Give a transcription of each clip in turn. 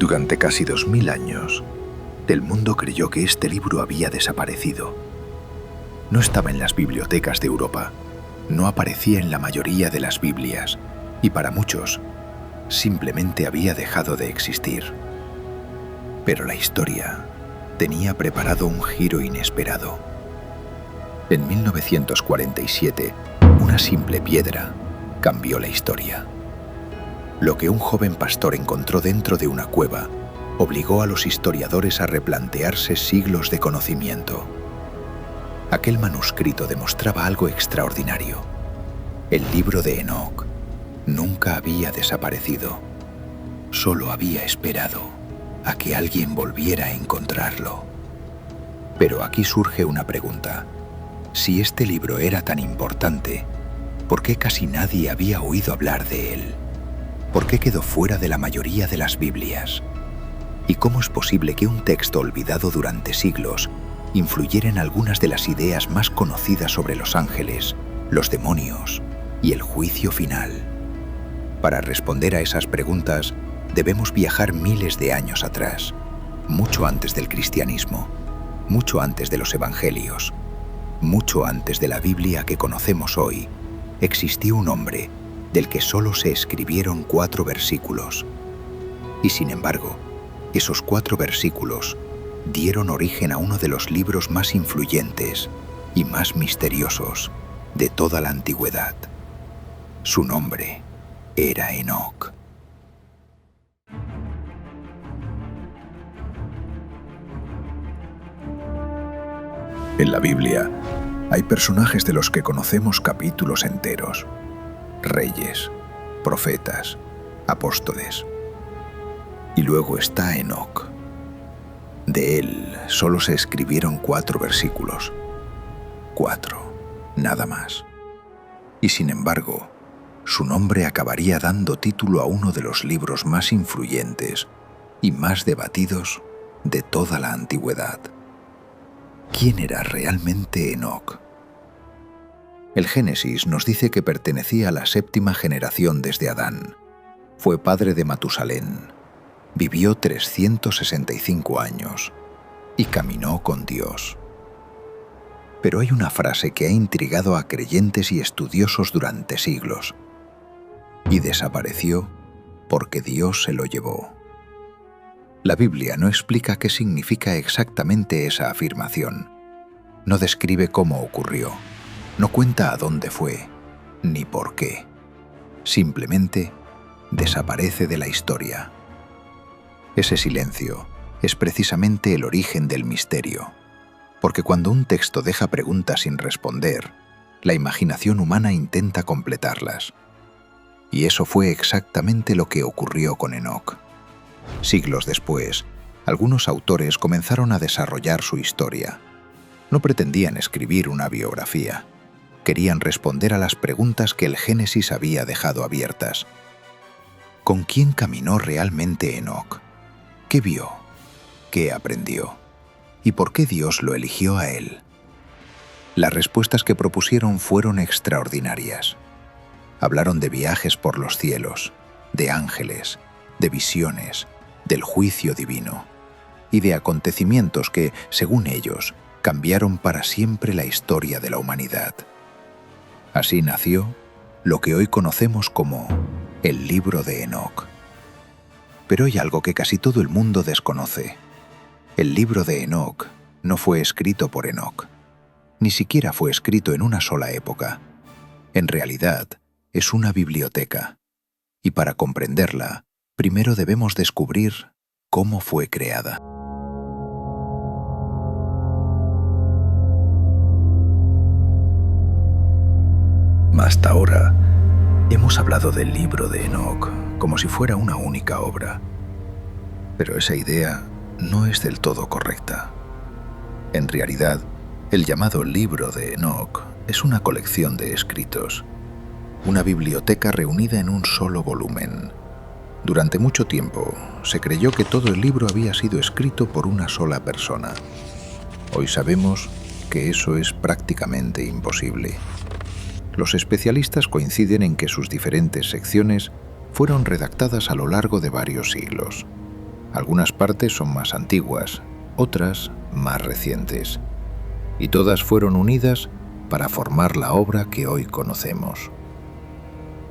Durante casi 2000 años, el mundo creyó que este libro había desaparecido. No estaba en las bibliotecas de Europa, no aparecía en la mayoría de las Biblias y para muchos, simplemente había dejado de existir. Pero la historia tenía preparado un giro inesperado. En 1947, una simple piedra cambió la historia. Lo que un joven pastor encontró dentro de una cueva obligó a los historiadores a replantearse siglos de conocimiento. Aquel manuscrito demostraba algo extraordinario. El libro de Enoc nunca había desaparecido, solo había esperado a que alguien volviera a encontrarlo. Pero aquí surge una pregunta. Si este libro era tan importante, ¿por qué casi nadie había oído hablar de él? ¿Por qué quedó fuera de la mayoría de las Biblias? ¿Y cómo es posible que un texto olvidado durante siglos influyera en algunas de las ideas más conocidas sobre los ángeles, los demonios y el juicio final? Para responder a esas preguntas, debemos viajar miles de años atrás, mucho antes del cristianismo, mucho antes de los evangelios, mucho antes de la Biblia que conocemos hoy. Existió un hombre del que solo se escribieron 4 versículos. Y sin embargo, esos 4 versículos dieron origen a uno de los libros más influyentes y más misteriosos de toda la antigüedad. Su nombre era Enoc. En la Biblia hay personajes de los que conocemos capítulos enteros: reyes, profetas, apóstoles. Y luego está Enoc. De él solo se escribieron 4 versículos. 4, nada más. Y sin embargo, su nombre acabaría dando título a uno de los libros más influyentes y más debatidos de toda la antigüedad. ¿Quién era realmente Enoc? El Génesis nos dice que pertenecía a la 7ª generación desde Adán. Fue padre de Matusalén. Vivió 365 años y caminó con Dios. Pero hay una frase que ha intrigado a creyentes y estudiosos durante siglos. Y desapareció porque Dios se lo llevó. La Biblia no explica qué significa exactamente esa afirmación. No describe cómo ocurrió. No cuenta a dónde fue, ni por qué. Simplemente desaparece de la historia. Ese silencio es precisamente el origen del misterio, porque cuando un texto deja preguntas sin responder, la imaginación humana intenta completarlas. Y eso fue exactamente lo que ocurrió con Enoc. Siglos después, algunos autores comenzaron a desarrollar su historia. No pretendían escribir una biografía. Querían responder a las preguntas que el Génesis había dejado abiertas. ¿Con quién caminó realmente Enoc? ¿Qué vio? ¿Qué aprendió? ¿Y por qué Dios lo eligió a él? Las respuestas que propusieron fueron extraordinarias. Hablaron de viajes por los cielos, de ángeles, de visiones, del juicio divino y de acontecimientos que, según ellos, cambiaron para siempre la historia de la humanidad. Así nació lo que hoy conocemos como el libro de Enoc. Pero hay algo que casi todo el mundo desconoce. El libro de Enoc no fue escrito por Enoc. Ni siquiera fue escrito en una sola época. En realidad, es una biblioteca. Y para comprenderla, primero debemos descubrir cómo fue creada. Hasta ahora, hemos hablado del libro de Enoc como si fuera una única obra. Pero esa idea no es del todo correcta. En realidad, el llamado libro de Enoc es una colección de escritos, una biblioteca reunida en un solo volumen. Durante mucho tiempo, se creyó que todo el libro había sido escrito por una sola persona. Hoy sabemos que eso es prácticamente imposible. Los especialistas coinciden en que sus diferentes secciones fueron redactadas a lo largo de varios siglos. Algunas partes son más antiguas, otras más recientes, y todas fueron unidas para formar la obra que hoy conocemos.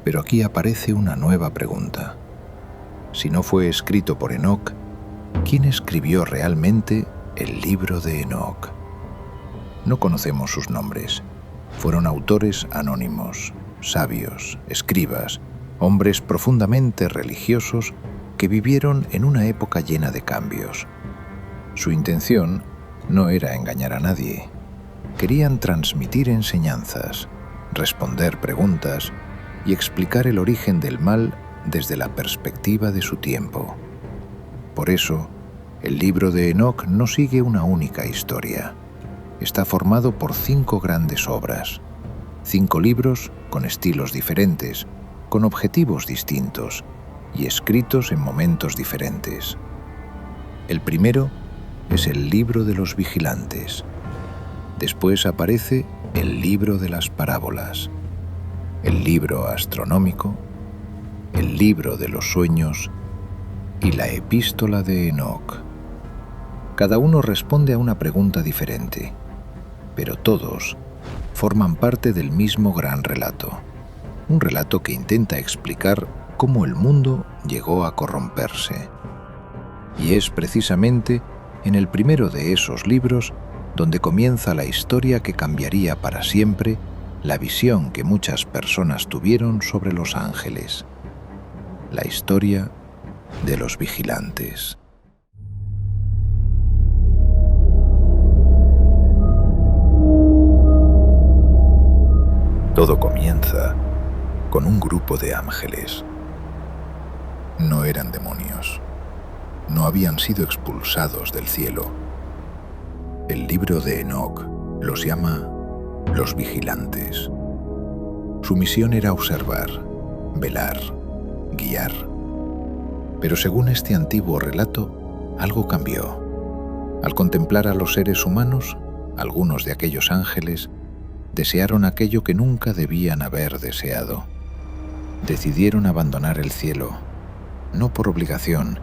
Pero aquí aparece una nueva pregunta. Si no fue escrito por Enoc, ¿quién escribió realmente el libro de Enoc? No conocemos sus nombres. Fueron autores anónimos, sabios, escribas, hombres profundamente religiosos que vivieron en una época llena de cambios. Su intención no era engañar a nadie. Querían transmitir enseñanzas, responder preguntas y explicar el origen del mal desde la perspectiva de su tiempo. Por eso, el libro de Enoc no sigue una única historia. Está formado por 5 grandes obras, 5 libros con estilos diferentes, con objetivos distintos y escritos en momentos diferentes. El primero es el libro de los vigilantes. Después aparece el libro de las parábolas, el libro astronómico, el libro de los sueños y la epístola de Enoc. Cada uno responde a una pregunta diferente, pero todos forman parte del mismo gran relato, un relato que intenta explicar cómo el mundo llegó a corromperse. Y es precisamente en el primero de esos libros donde comienza la historia que cambiaría para siempre la visión que muchas personas tuvieron sobre los ángeles. La historia de los vigilantes. Todo comienza con un grupo de ángeles. No eran demonios. No habían sido expulsados del cielo. El libro de Enoc los llama los vigilantes. Su misión era observar, velar, guiar. Pero según este antiguo relato, algo cambió. Al contemplar a los seres humanos, algunos de aquellos ángeles desearon aquello que nunca debían haber deseado. Decidieron abandonar el cielo, no por obligación,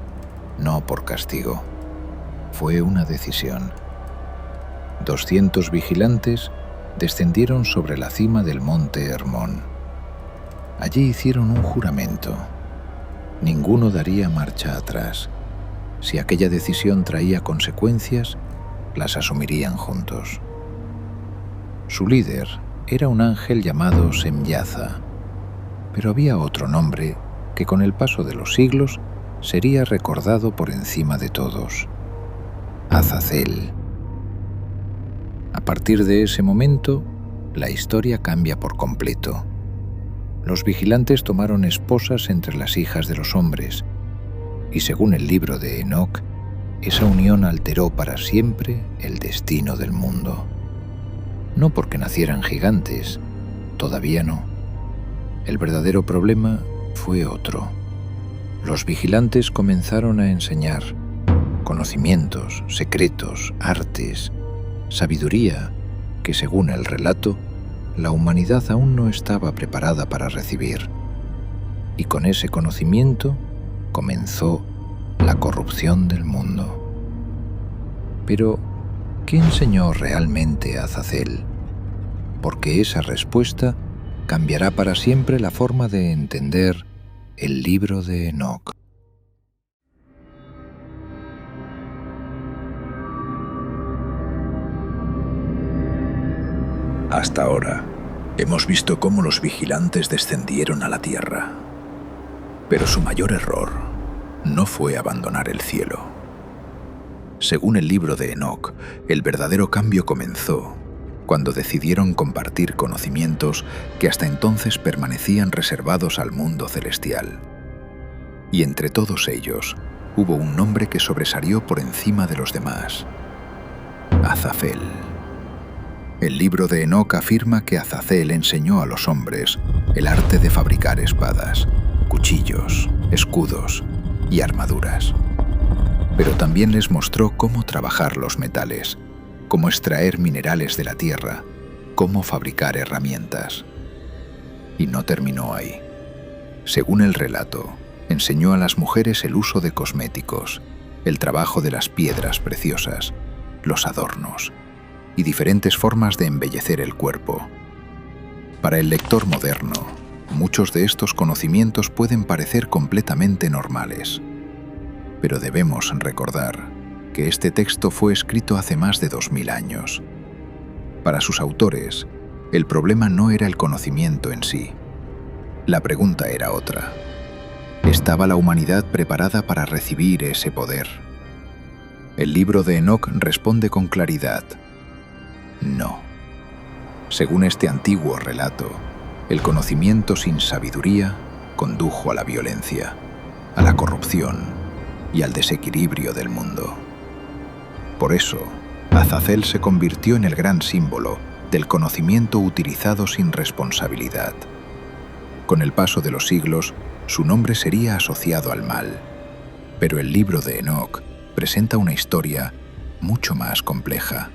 no por castigo. Fue una decisión. 200 vigilantes descendieron sobre la cima del monte Hermón. Allí hicieron un juramento. Ninguno daría marcha atrás. Si aquella decisión traía consecuencias, las asumirían juntos. Su líder era un ángel llamado Semyaza, pero había otro nombre que con el paso de los siglos sería recordado por encima de todos: Azazel. A partir de ese momento, la historia cambia por completo. Los vigilantes tomaron esposas entre las hijas de los hombres, y según el libro de Enoc, esa unión alteró para siempre el destino del mundo. No porque nacieran gigantes, todavía no. El verdadero problema fue otro. Los vigilantes comenzaron a enseñar conocimientos, secretos, artes, sabiduría que, según el relato, la humanidad aún no estaba preparada para recibir. Y con ese conocimiento comenzó la corrupción del mundo. Pero, ¿qué enseñó realmente Azazel? Porque esa respuesta cambiará para siempre la forma de entender el libro de Enoc. Hasta ahora, hemos visto cómo los vigilantes descendieron a la tierra. Pero su mayor error no fue abandonar el cielo. Según el libro de Enoc, el verdadero cambio comenzó cuando decidieron compartir conocimientos que hasta entonces permanecían reservados al mundo celestial. Y entre todos ellos, hubo un nombre que sobresalió por encima de los demás: Azafel. El libro de Enoc afirma que Azazel enseñó a los hombres el arte de fabricar espadas, cuchillos, escudos y armaduras. Pero también les mostró cómo trabajar los metales, cómo extraer minerales de la tierra, cómo fabricar herramientas. Y no terminó ahí. Según el relato, enseñó a las mujeres el uso de cosméticos el trabajo de las piedras preciosas, los adornos y diferentes formas de embellecer el cuerpo. Para el lector moderno, muchos de estos conocimientos pueden parecer completamente normales, pero debemos recordar que este texto fue escrito hace más de 2000 años. Para sus autores, el problema no era el conocimiento en sí. La pregunta era otra. ¿Estaba la humanidad preparada para recibir ese poder? El libro de Enoc responde con claridad: no. Según este antiguo relato, el conocimiento sin sabiduría condujo a la violencia, a la corrupción y al desequilibrio del mundo. Por eso, Azazel se convirtió en el gran símbolo del conocimiento utilizado sin responsabilidad. Con el paso de los siglos, su nombre sería asociado al mal, pero el libro de Enoc presenta una historia mucho más compleja,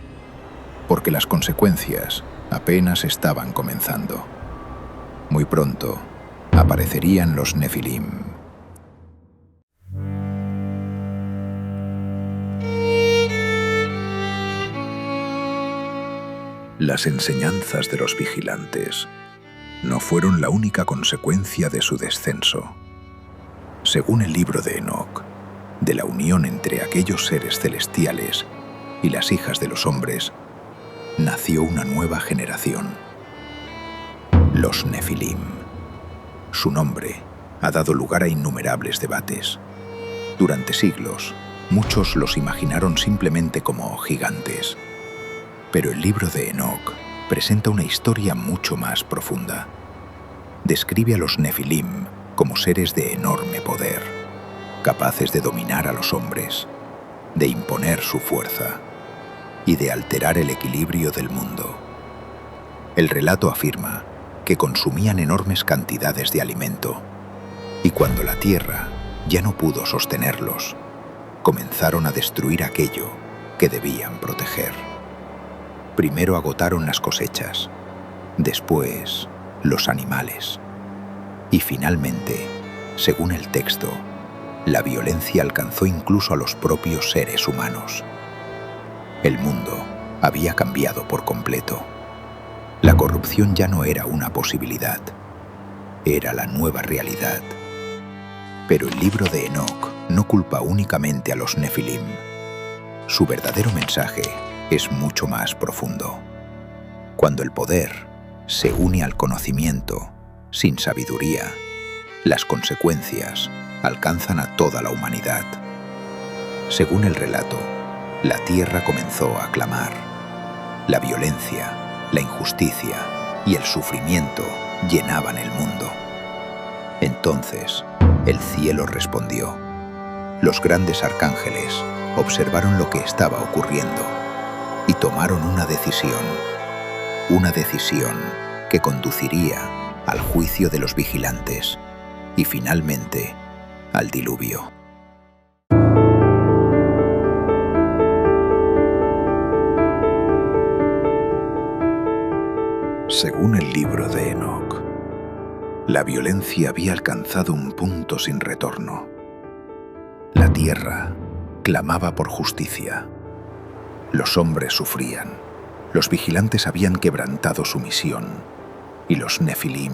porque las consecuencias apenas estaban comenzando. Muy pronto aparecerían los Nefilim. Las enseñanzas de los vigilantes no fueron la única consecuencia de su descenso. Según el libro de Enoc, de la unión entre aquellos seres celestiales y las hijas de los hombres, nació una nueva generación, los Nefilim. Su nombre ha dado lugar a innumerables debates. Durante siglos, muchos los imaginaron simplemente como gigantes. Pero el libro de Enoc presenta una historia mucho más profunda. Describe a los Nefilim como seres de enorme poder, capaces de dominar a los hombres, de imponer su fuerza y de alterar el equilibrio del mundo. El relato afirma que consumían enormes cantidades de alimento y cuando la tierra ya no pudo sostenerlos, comenzaron a destruir aquello que debían proteger. Primero agotaron las cosechas, después los animales y finalmente, según el texto, la violencia alcanzó incluso a los propios seres humanos. El mundo había cambiado por completo. La corrupción ya no era una posibilidad, era la nueva realidad. Pero el libro de Enoc no culpa únicamente a los Nefilim. Su verdadero mensaje es mucho más profundo. Cuando el poder se une al conocimiento sin sabiduría, las consecuencias alcanzan a toda la humanidad. Según el relato, la tierra comenzó a clamar. La violencia, la injusticia y el sufrimiento llenaban el mundo. Entonces, el cielo respondió. Los grandes arcángeles observaron lo que estaba ocurriendo y tomaron una decisión que conduciría al juicio de los vigilantes y finalmente al diluvio. Según el libro de Enoc, la violencia había alcanzado un punto sin retorno. La tierra clamaba por justicia. Los hombres sufrían, los vigilantes habían quebrantado su misión y los Nefilim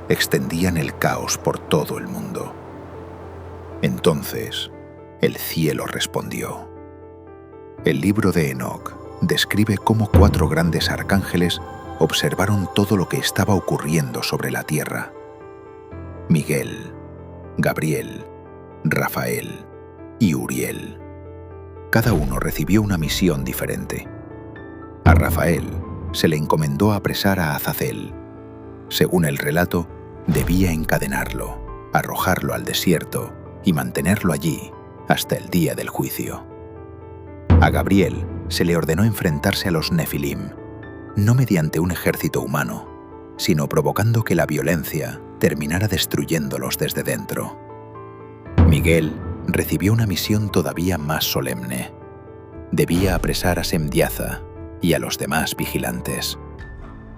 extendían el caos por todo el mundo. Entonces, el cielo respondió. El libro de Enoc describe cómo 4 grandes arcángeles observaron todo lo que estaba ocurriendo sobre la tierra. Miguel, Gabriel, Rafael y Uriel. Cada uno recibió una misión diferente. A Rafael se le encomendó apresar a Azazel. Según el relato, debía encadenarlo, arrojarlo al desierto y mantenerlo allí hasta el día del juicio. A Gabriel se le ordenó enfrentarse a los Nefilim, no mediante un ejército humano, sino provocando que la violencia terminara destruyéndolos desde dentro. Miguel recibió una misión todavía más solemne. Debía apresar a Semdiaza y a los demás vigilantes,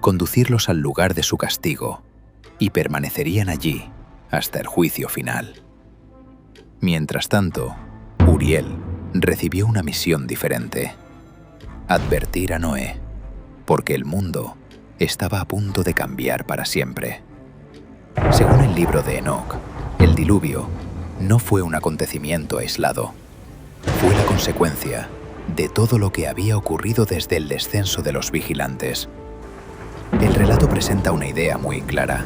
conducirlos al lugar de su castigo y permanecerían allí hasta el juicio final. Mientras tanto, Uriel recibió una misión diferente: advertir a Noé, porque el mundo estaba a punto de cambiar para siempre. Según el libro de Enoc, el diluvio no fue un acontecimiento aislado. Fue la consecuencia de todo lo que había ocurrido desde el descenso de los vigilantes. El relato presenta una idea muy clara.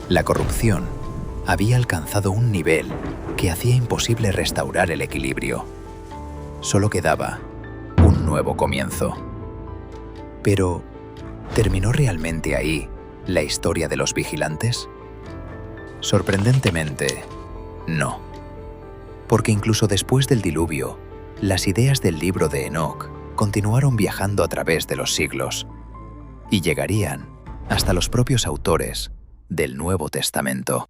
La corrupción había alcanzado un nivel que hacía imposible restaurar el equilibrio. Solo quedaba un nuevo comienzo. Pero, ¿terminó realmente ahí la historia de los vigilantes? Sorprendentemente, no. Porque incluso después del diluvio, las ideas del libro de Enoc continuaron viajando a través de los siglos y llegarían hasta los propios autores del Nuevo Testamento.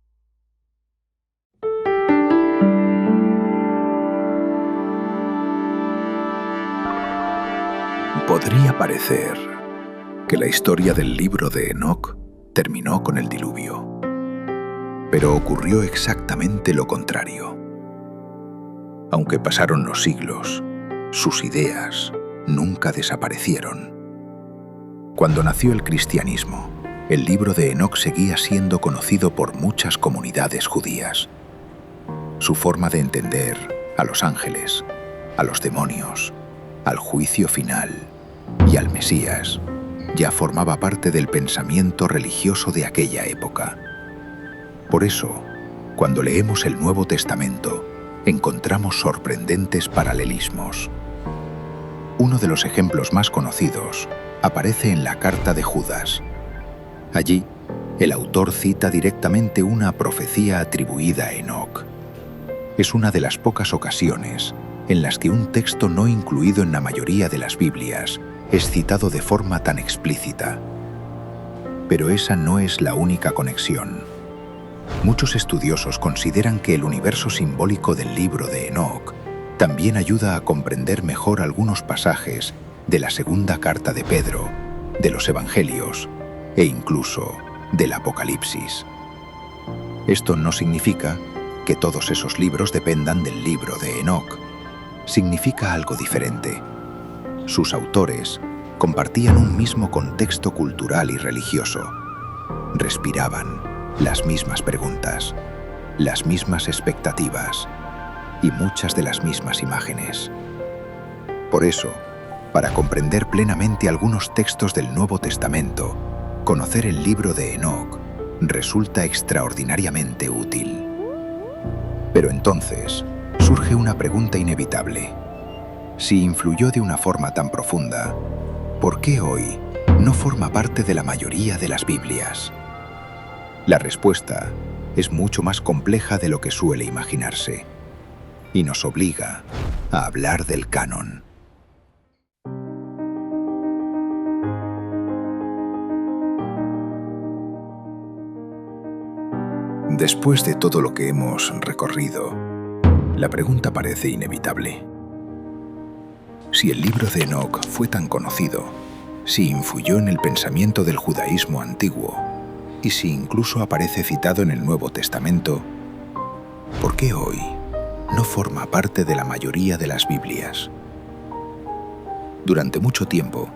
Podría parecer que la historia del libro de Enoc terminó con el diluvio, pero ocurrió exactamente lo contrario. Aunque pasaron los siglos, sus ideas nunca desaparecieron. Cuando nació el cristianismo, el libro de Enoc seguía siendo conocido por muchas comunidades judías. Su forma de entender a los ángeles, a los demonios, al juicio final y al Mesías ya formaba parte del pensamiento religioso de aquella época. Por eso, cuando leemos el Nuevo Testamento, encontramos sorprendentes paralelismos. Uno de los ejemplos más conocidos aparece en la carta de Judas. Allí, el autor cita directamente una profecía atribuida a Enoc. Es una de las pocas ocasiones en las que un texto no incluido en la mayoría de las Biblias es citado de forma tan explícita. Pero esa no es la única conexión. Muchos estudiosos consideran que el universo simbólico del libro de Enoc también ayuda a comprender mejor algunos pasajes de la segunda carta de Pedro, de los Evangelios e incluso del Apocalipsis. Esto no significa que todos esos libros dependan del libro de Enoc. Significa algo diferente. Sus autores compartían un mismo contexto cultural y religioso. Respiraban las mismas preguntas, las mismas expectativas y muchas de las mismas imágenes. Por eso, para comprender plenamente algunos textos del Nuevo Testamento, conocer el libro de Enoc resulta extraordinariamente útil. Pero entonces surge una pregunta inevitable. Si influyó de una forma tan profunda, ¿por qué hoy no forma parte de la mayoría de las Biblias? La respuesta es mucho más compleja de lo que suele imaginarse y nos obliga a hablar del canon. Después de todo lo que hemos recorrido, la pregunta parece inevitable. Si el libro de Enoc fue tan conocido, si influyó en el pensamiento del judaísmo antiguo y si incluso aparece citado en el Nuevo Testamento, ¿por qué hoy no forma parte de la mayoría de las Biblias? Durante mucho tiempo,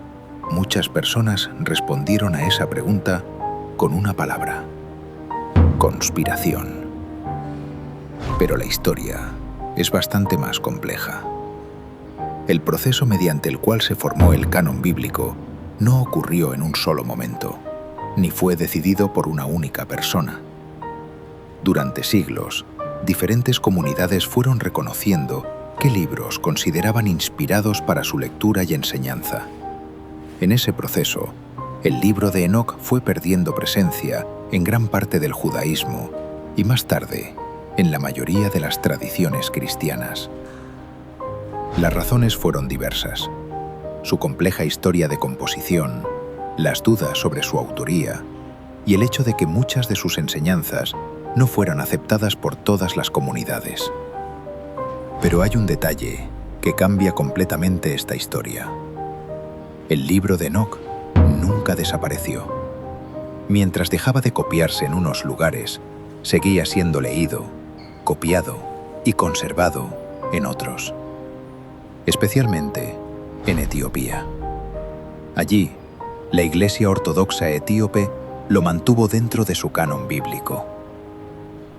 muchas personas respondieron a esa pregunta con una palabra: conspiración. Pero la historia es bastante más compleja. El proceso mediante el cual se formó el canon bíblico no ocurrió en un solo momento, ni fue decidido por una única persona. Durante siglos, diferentes comunidades fueron reconociendo qué libros consideraban inspirados para su lectura y enseñanza. En ese proceso, el libro de Enoc fue perdiendo presencia en gran parte del judaísmo y más tarde en la mayoría de las tradiciones cristianas. Las razones fueron diversas. Su compleja historia de composición, las dudas sobre su autoría y el hecho de que muchas de sus enseñanzas no fueran aceptadas por todas las comunidades. Pero hay un detalle que cambia completamente esta historia. El libro de Enoc nunca desapareció. Mientras dejaba de copiarse en unos lugares, seguía siendo leído, copiado y conservado en otros. especialmente en Etiopía. Allí, la Iglesia Ortodoxa etíope lo mantuvo dentro de su canon bíblico.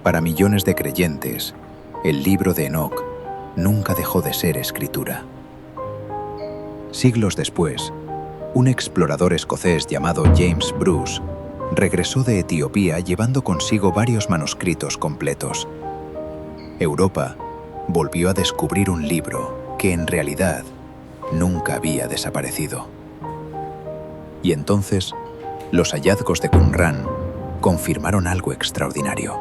Para millones de creyentes, el libro de Enoc nunca dejó de ser escritura. Siglos después, un explorador escocés llamado James Bruce regresó de Etiopía llevando consigo varios manuscritos completos. Europa volvió a descubrir un libro que en realidad nunca había desaparecido. Y entonces, los hallazgos de Qumran confirmaron algo extraordinario.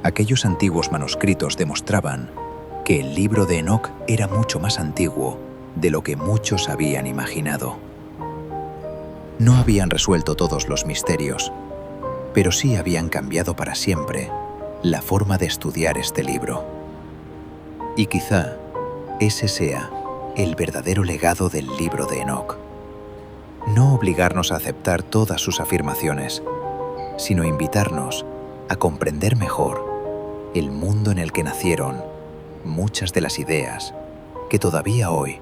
Aquellos antiguos manuscritos demostraban que el libro de Enoc era mucho más antiguo de lo que muchos habían imaginado. No habían resuelto todos los misterios, pero sí habían cambiado para siempre la forma de estudiar este libro. Y quizá ese sea el verdadero legado del libro de Enoc. No obligarnos a aceptar todas sus afirmaciones, sino invitarnos a comprender mejor el mundo en el que nacieron muchas de las ideas que todavía hoy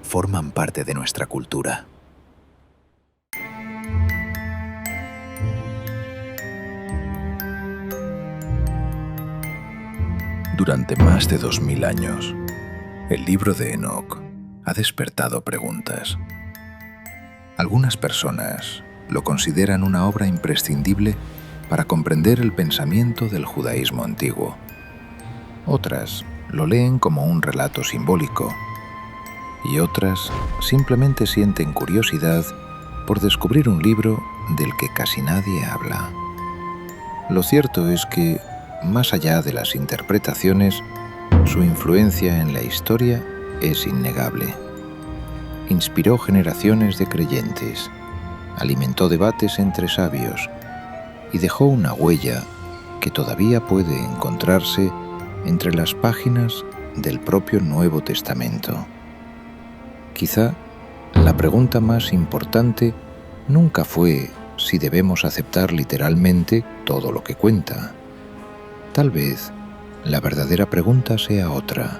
forman parte de nuestra cultura. Durante más de 2000 años, el libro de Enoc ha despertado preguntas. Algunas personas lo consideran una obra imprescindible para comprender el pensamiento del judaísmo antiguo. Otras lo leen como un relato simbólico y otras simplemente sienten curiosidad por descubrir un libro del que casi nadie habla. Lo cierto es que, más allá de las interpretaciones, su influencia en la historia es innegable. Inspiró generaciones de creyentes, alimentó debates entre sabios y dejó una huella que todavía puede encontrarse entre las páginas del propio Nuevo Testamento. Quizá la pregunta más importante nunca fue si debemos aceptar literalmente todo lo que cuenta. Tal vez la verdadera pregunta sea otra.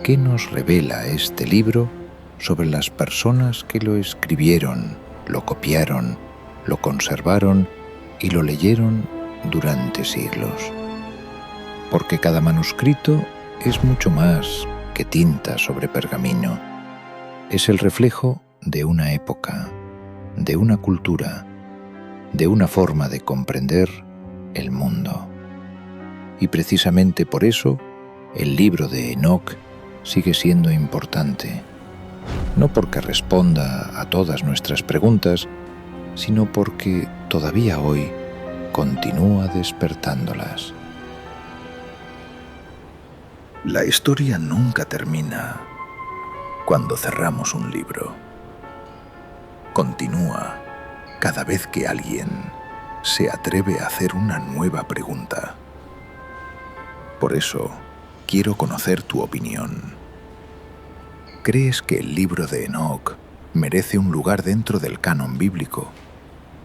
¿Qué nos revela este libro sobre las personas que lo escribieron, lo copiaron, lo conservaron y lo leyeron durante siglos? Porque cada manuscrito es mucho más que tinta sobre pergamino. Es el reflejo de una época, de una cultura, de una forma de comprender el mundo. Y precisamente por eso, el libro de Enoc sigue siendo importante. No porque responda a todas nuestras preguntas, sino porque todavía hoy continúa despertándolas. La historia nunca termina cuando cerramos un libro. Continúa cada vez que alguien se atreve a hacer una nueva pregunta. Por eso, quiero conocer tu opinión. ¿Crees que el libro de Enoc merece un lugar dentro del canon bíblico?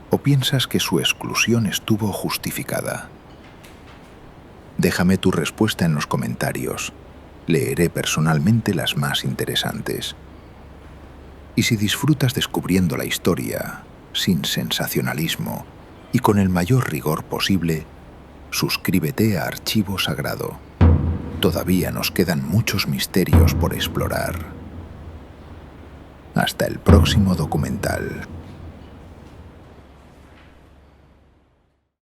¿O piensas que su exclusión estuvo justificada? Déjame tu respuesta en los comentarios. Leeré personalmente las más interesantes. Y si disfrutas descubriendo la historia, sin sensacionalismo y con el mayor rigor posible, suscríbete a Archivo Sagrado. Todavía nos quedan muchos misterios por explorar. Hasta el próximo documental.